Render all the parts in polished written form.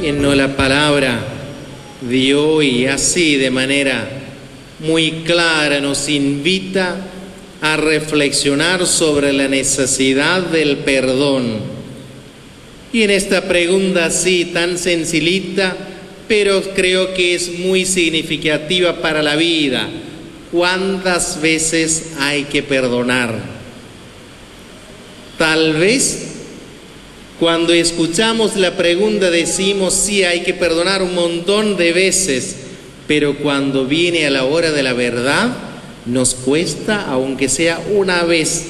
en la palabra de hoy, así de manera muy clara, nos invita a reflexionar sobre la necesidad del perdón. Y en esta pregunta así tan sencillita, pero creo que es muy significativa para la vida: ¿cuántas veces hay que perdonar? Tal vez cuando escuchamos la pregunta decimos sí, hay que perdonar un montón de veces, pero cuando viene a la hora de la verdad nos cuesta, aunque sea una vez,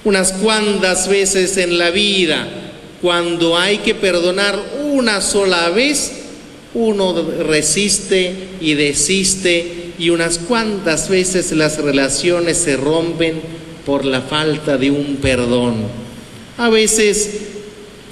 unas cuantas veces en la vida. Cuando hay que perdonar una sola vez, uno resiste y desiste, y unas cuantas veces las relaciones se rompen por la falta de un perdón. A veces,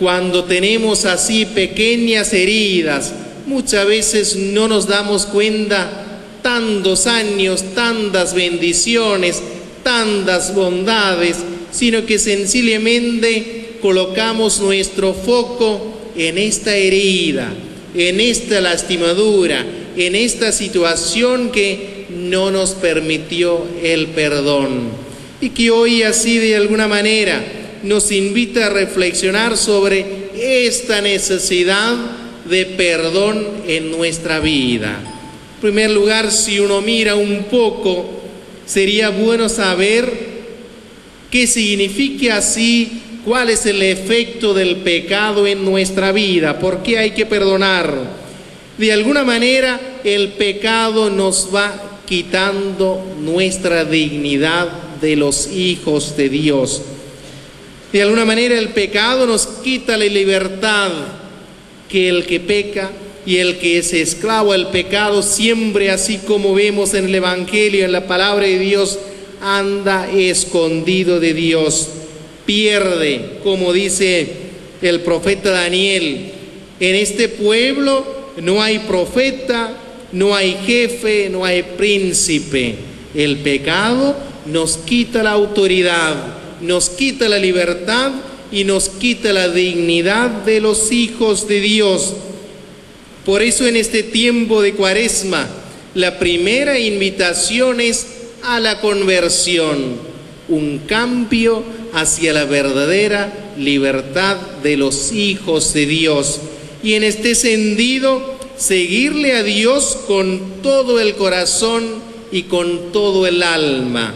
cuando tenemos así pequeñas heridas, muchas veces no nos damos cuenta tantos años, tantas bendiciones, tantas bondades, sino que sencillamente colocamos nuestro foco en esta herida, en esta lastimadura, en esta situación que no nos permitió el perdón. Y que hoy así de alguna manera nos invita a reflexionar sobre esta necesidad de perdón en nuestra vida. En primer lugar, si uno mira un poco, sería bueno saber qué significa así, cuál es el efecto del pecado en nuestra vida, por qué hay que perdonar. De alguna manera, el pecado nos va quitando nuestra dignidad de los hijos de Dios. De alguna manera el pecado nos quita la libertad, que el que peca y el que es esclavo al pecado siempre, así como vemos en el Evangelio, en la palabra de Dios, anda escondido de Dios, pierde, como dice el profeta Daniel: en este pueblo no hay profeta, no hay jefe, no hay príncipe. El pecado nos quita la autoridad, nos quita la libertad y nos quita la dignidad de los hijos de Dios. Por eso en este tiempo de Cuaresma, la primera invitación es a la conversión, un cambio hacia la verdadera libertad de los hijos de Dios. Y en este sentido, seguirle a Dios con todo el corazón y con todo el alma.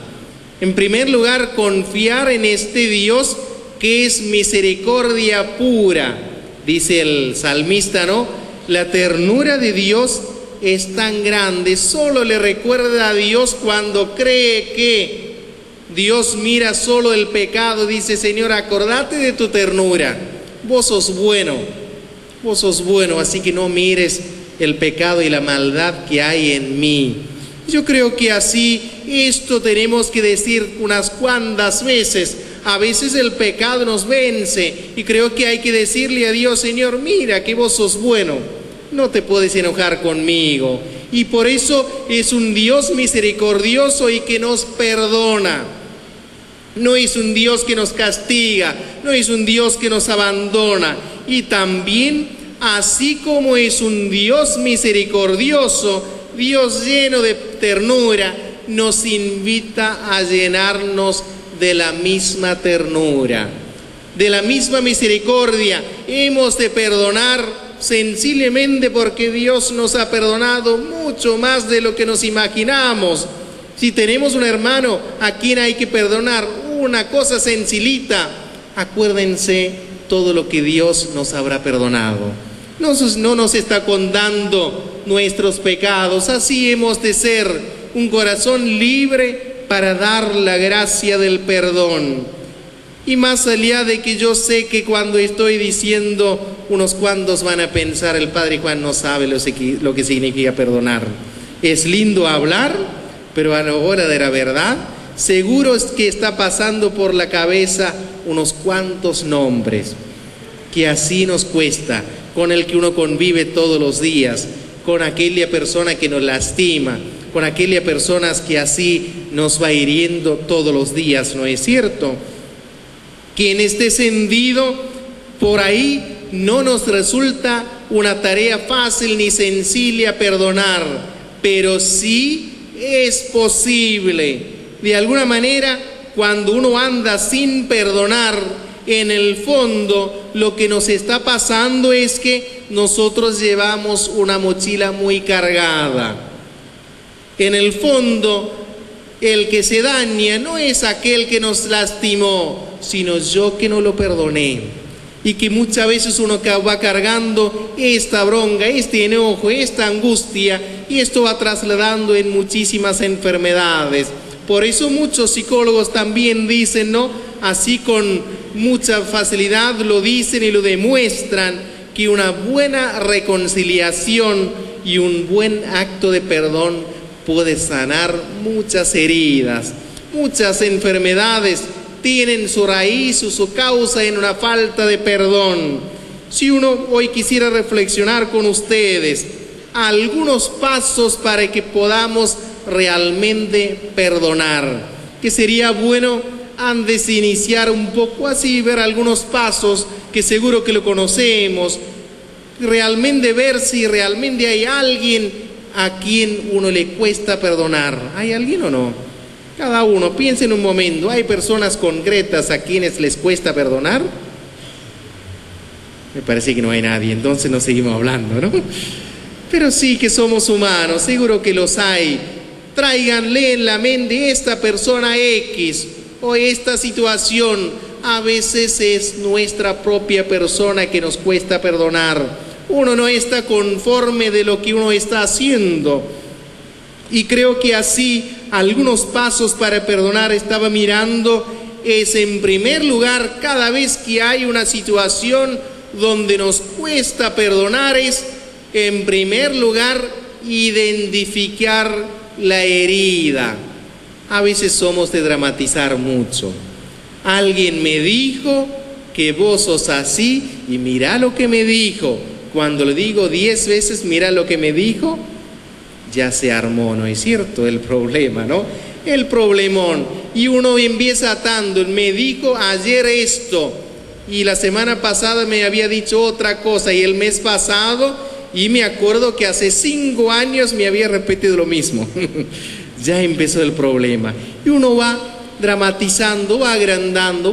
En primer lugar, confiar en este Dios que es misericordia pura. Dice el salmista, ¿no? La ternura de Dios es tan grande. Solo le recuerda a Dios cuando cree que Dios mira solo el pecado. Dice: Señor, acordate de tu ternura. Vos sos bueno, así que no mires el pecado y la maldad que hay en mí. Yo creo que así esto tenemos que decir unas cuantas veces. A veces el pecado nos vence y creo que hay que decirle a Dios: Señor, mira que vos sos bueno, no te puedes enojar conmigo. Y por eso es un Dios misericordioso y que nos perdona. No es un Dios que nos castiga, no es un Dios que nos abandona. Y también, así como es un Dios misericordioso, Dios lleno de ternura, nos invita a llenarnos de la misma ternura, de la misma misericordia. Hemos de perdonar sencillamente porque Dios nos ha perdonado mucho más de lo que nos imaginamos. Si tenemos un hermano a quien hay que perdonar una cosa sencillita, acuérdense todo lo que Dios nos habrá perdonado. No nos está contando nuestros pecados. Así hemos de ser, un corazón libre para dar la gracia del perdón. Y más allá de que yo sé que cuando estoy diciendo, unos cuantos van a pensar: el Padre Juan no sabe lo que significa perdonar. Es lindo hablar, pero a la hora de la verdad, seguro es que está pasando por la cabeza unos cuantos nombres que así nos cuesta, con el que uno convive todos los días, con aquella persona que nos lastima, con aquella persona que así nos va hiriendo todos los días, ¿no es cierto? Que en este sentido, por ahí no nos resulta una tarea fácil ni sencilla perdonar, pero sí es posible. De alguna manera, cuando uno anda sin perdonar, en el fondo lo que nos está pasando es que nosotros llevamos una mochila muy cargada. En el fondo, el que se daña no es aquel que nos lastimó, sino yo que no lo perdoné. Y que muchas veces uno va cargando esta bronca, este enojo, esta angustia, y esto va trasladando en muchísimas enfermedades. Por eso muchos psicólogos también dicen, ¿no? Así con mucha facilidad lo dicen y lo demuestran, que una buena reconciliación y un buen acto de perdón puede sanar muchas heridas. Muchas enfermedades tienen su raíz o su causa en una falta de perdón. Si uno hoy quisiera reflexionar con ustedes algunos pasos para que podamos realmente perdonar, que sería bueno antes de iniciar un poco así, ver algunos pasos que seguro que lo conocemos, realmente ver si realmente hay alguien a quien uno le cuesta perdonar. ¿Hay alguien o no? Cada uno, piense en un momento, ¿hay personas concretas a quienes les cuesta perdonar? Me parece que no hay nadie, entonces no seguimos hablando, ¿no? Pero sí que somos humanos, seguro que los hay. Tráiganle en la mente esta persona X o esta situación. A veces es nuestra propia persona que nos cuesta perdonar. Uno no está conforme de lo que uno está haciendo. Y creo que así algunos pasos para perdonar estaba mirando es, en primer lugar, cada vez que hay una situación donde nos cuesta perdonar, es en primer lugar identificar la herida. A veces somos de dramatizar mucho. Alguien me dijo que vos sos así y mirá lo que me dijo. Cuando le digo 10 veces, mirá lo que me dijo, ya se armó, ¿no es cierto? El problema, ¿no? El problemón. Y uno empieza atando, me dijo ayer esto, y la semana pasada me había dicho otra cosa, y el mes pasado, y me acuerdo que hace 5 años me había repetido lo mismo. Ya empezó el problema. Y uno va dramatizando, va agrandando,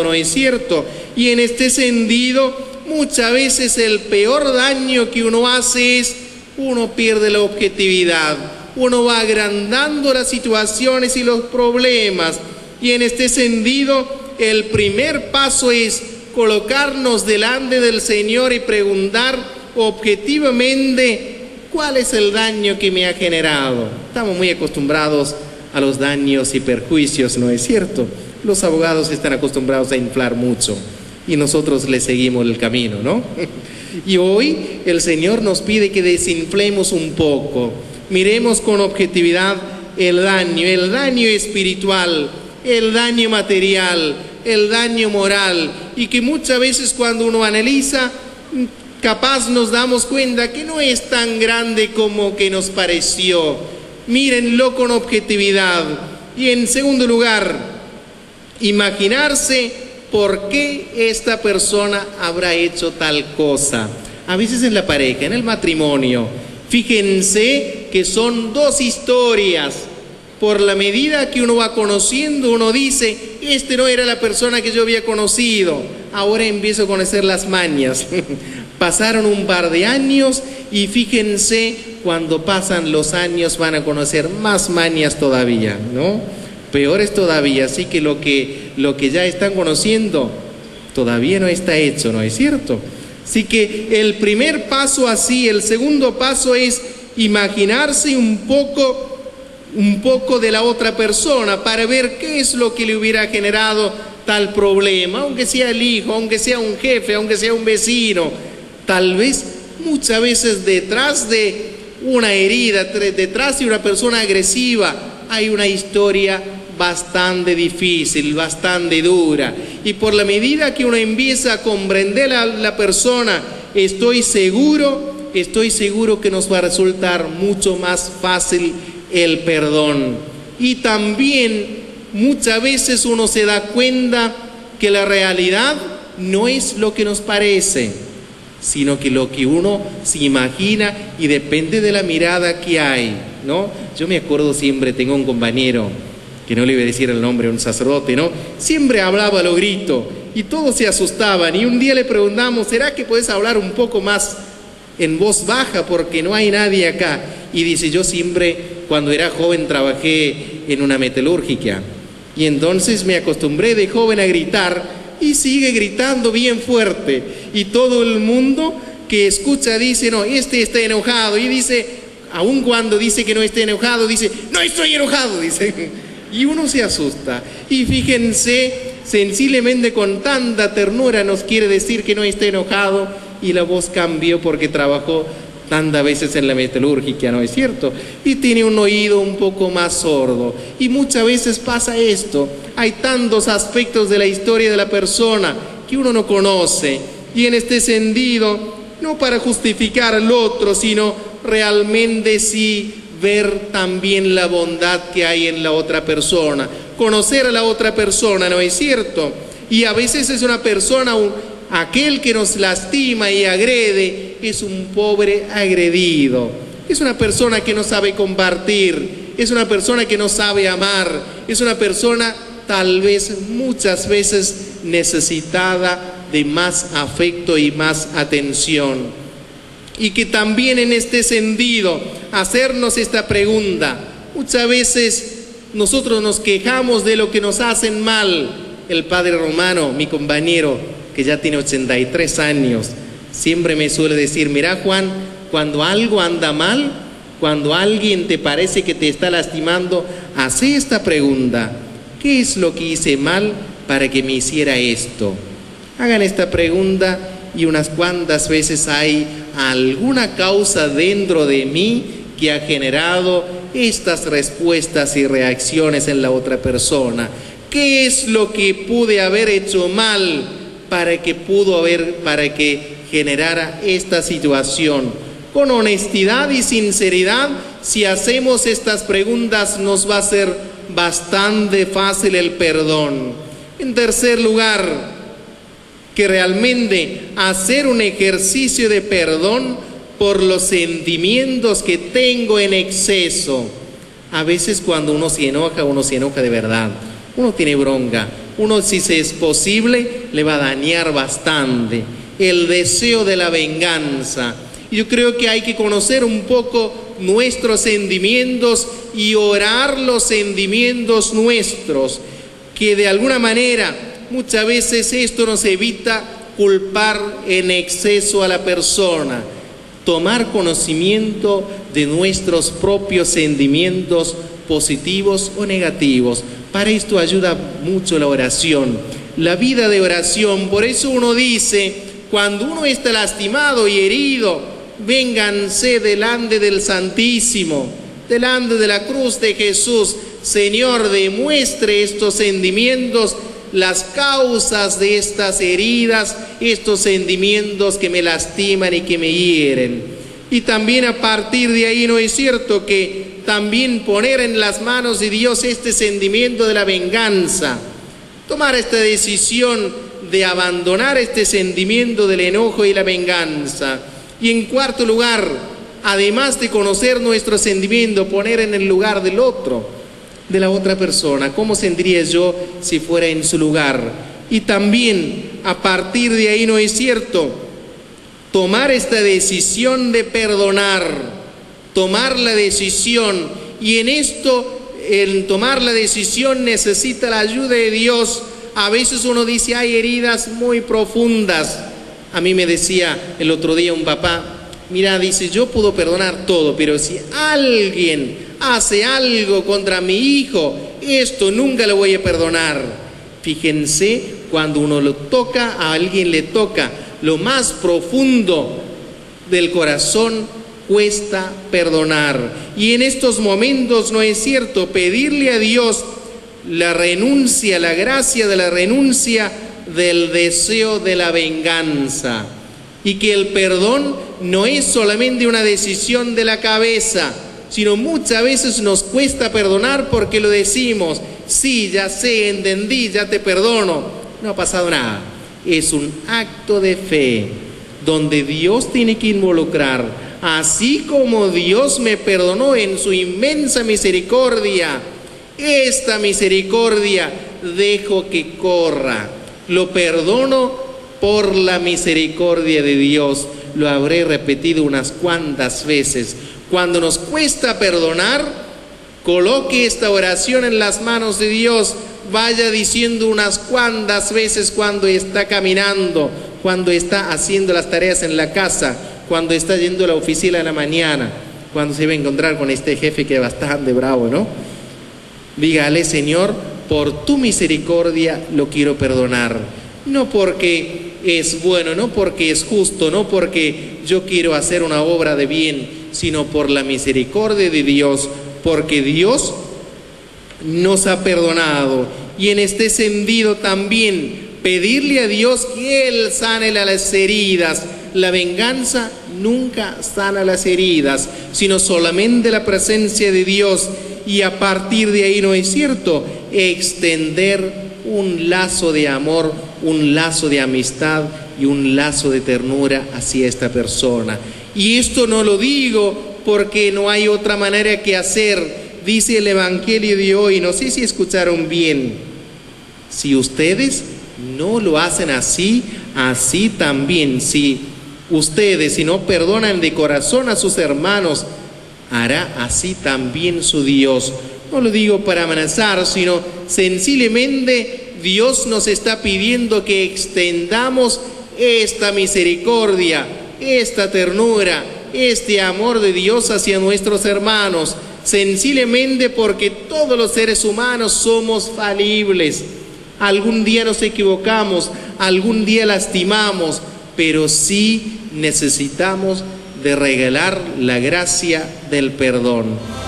¿no es cierto? Y en este sentido, muchas veces el peor daño que uno hace es, uno pierde la objetividad, uno va agrandando las situaciones y los problemas. Y en este sentido, el primer paso es colocarnos delante del Señor y preguntar objetivamente cuál es el daño que me ha generado. Estamos muy acostumbrados a los daños y perjuicios, ¿no es cierto? Los abogados están acostumbrados a inflar mucho y nosotros le seguimos el camino, ¿no? Y hoy el Señor nos pide que desinflemos un poco, miremos con objetividad el daño espiritual, el daño material, el daño moral, y que muchas veces cuando uno analiza, capaz nos damos cuenta que no es tan grande como que nos pareció. Mírenlo con objetividad. Y en segundo lugar, imaginarse por qué esta persona habrá hecho tal cosa. A veces en la pareja, en el matrimonio, fíjense que son 2 historias. Por la medida que uno va conociendo, uno dice, este no era la persona que yo había conocido, ahora empiezo a conocer las mañas. Pasaron un par de años y fíjense, cuando pasan los años van a conocer más mañas todavía, ¿no? Peores todavía, así que lo que ya están conociendo todavía no está hecho, ¿no es cierto? Así que el primer paso así, el segundo paso es imaginarse un poco de la otra persona para ver qué es lo que le hubiera generado tal problema, aunque sea el hijo, aunque sea un jefe, aunque sea un vecino. Tal vez muchas veces detrás de una herida, detrás de una persona agresiva, hay una historia bastante difícil, bastante dura. Y por la medida que uno empieza a comprender a la persona, estoy seguro que nos va a resultar mucho más fácil el perdón. Y también muchas veces uno se da cuenta que la realidad no es lo que nos parece. sino que lo que uno se imagina y depende de la mirada que hay, ¿no? Yo me acuerdo siempre, tengo un compañero, que no le voy a decir el nombre, un sacerdote, ¿no? Siempre hablaba a lo grito y todos se asustaban, y un día le preguntamos, ¿será que puedes hablar un poco más en voz baja porque no hay nadie acá? Y dice, yo siempre, cuando era joven, trabajé en una metalúrgica, y entonces me acostumbré de joven a gritar, y sigue gritando bien fuerte, y todo el mundo que escucha dice, no, este está enojado, y dice, aun cuando dice que no está enojado, dice, no estoy enojado, dice, y uno se asusta. Y fíjense, sensiblemente, con tanta ternura nos quiere decir que no está enojado, y la voz cambió porque trabajó tantas veces en la metalúrgica, ¿no es cierto? Y tiene un oído un poco más sordo. Y muchas veces pasa esto. Hay tantos aspectos de la historia de la persona que uno no conoce. Y en este sentido, no para justificar al otro, sino realmente sí ver también la bondad que hay en la otra persona. Conocer a la otra persona, ¿no es cierto? Y a veces es una persona, aquel que nos lastima y agrede, es un pobre agredido, es una persona que no sabe compartir, es una persona que no sabe amar, es una persona tal vez muchas veces necesitada de más afecto y más atención. Y que también en este sentido, hacernos esta pregunta, muchas veces nosotros nos quejamos de lo que nos hacen mal. El padre Romano, mi compañero, que ya tiene 83 años, siempre me suele decir, mira Juan, cuando algo anda mal, cuando alguien te parece que te está lastimando, hace esta pregunta, ¿qué es lo que hice mal para que me hiciera esto? Hagan esta pregunta y unas cuantas veces hay alguna causa dentro de mí que ha generado estas respuestas y reacciones en la otra persona. ¿Qué es lo que pude haber hecho mal para que generara esta situación? Con honestidad y sinceridad, si hacemos estas preguntas, nos va a ser bastante fácil el perdón. En tercer lugar, que realmente hacer un ejercicio de perdón por los sentimientos que tengo en exceso. A veces cuando uno se enoja de verdad. Uno tiene bronca. Uno, si es posible, le va a dañar bastante. El deseo de la venganza. Yo creo que hay que conocer un poco nuestros sentimientos y orar los sentimientos nuestros, que de alguna manera muchas veces esto nos evita culpar en exceso a la persona. Tomar conocimiento de nuestros propios sentimientos positivos o negativos. Para esto ayuda mucho la oración, la vida de oración. Por eso uno dice, cuando uno está lastimado y herido, vénganse delante del Santísimo, delante de la cruz de Jesús. Señor, demuestre estos sentimientos, las causas de estas heridas, estos sentimientos que me lastiman y que me hieren. Y también a partir de ahí, ¿no es cierto que también poner en las manos de Dios este sentimiento de la venganza? Tomar esta decisión de abandonar este sentimiento del enojo y la venganza. Y en cuarto lugar, además de conocer nuestro sentimiento, poner en el lugar del otro, de la otra persona. ¿Cómo sentiría yo si fuera en su lugar? Y también, a partir de ahí, ¿no es cierto?, tomar esta decisión de perdonar, tomar la decisión. Y en esto, el tomar la decisión necesita la ayuda de Dios. A veces uno dice, hay heridas muy profundas. A mí me decía el otro día un papá, mira, dice, yo puedo perdonar todo, pero si alguien hace algo contra mi hijo, esto nunca lo voy a perdonar. Fíjense, cuando uno lo toca, a alguien le toca lo más profundo del corazón, cuesta perdonar. Y en estos momentos, ¿no es cierto?, pedirle a Dios la renuncia, la gracia de la renuncia del deseo de la venganza, y que el perdón no es solamente una decisión de la cabeza, sino muchas veces nos cuesta perdonar porque lo decimos, sí, ya sé, entendí, ya te perdono, no ha pasado nada. Es un acto de fe, donde Dios tiene que involucrar. Así como Dios me perdonó en su inmensa misericordia, esta misericordia dejo que corra. Lo perdono por la misericordia de Dios. Lo habré repetido unas cuantas veces. Cuando nos cuesta perdonar, coloque esta oración en las manos de Dios. Vaya diciendo unas cuantas veces cuando está caminando, cuando está haciendo las tareas en la casa, cuando está yendo a la oficina en la mañana, cuando se va a encontrar con este jefe que es bastante bravo, ¿no? Dígale: Señor, por tu misericordia lo quiero perdonar. No porque es bueno, no porque es justo, no porque yo quiero hacer una obra de bien, sino por la misericordia de Dios, porque Dios nos ha perdonado. Y en este sentido también pedirle a Dios que Él sane las heridas. La venganza nunca sana las heridas, sino solamente la presencia de Dios. Y a partir de ahí, ¿no es cierto?, extender un lazo de amor, un lazo de amistad y un lazo de ternura hacia esta persona. Y esto no lo digo porque no hay otra manera que hacer. Dice el Evangelio de hoy, no sé si escucharon bien: si ustedes no lo hacen así, así también, si ustedes, si no perdonan de corazón a sus hermanos, hará así también su Dios. No lo digo para amenazar, sino sencillamente Dios nos está pidiendo que extendamos esta misericordia, esta ternura, este amor de Dios hacia nuestros hermanos, sencillamente porque todos los seres humanos somos falibles. Algún día nos equivocamos, algún día lastimamos, pero sí necesitamos de regalar la gracia del perdón.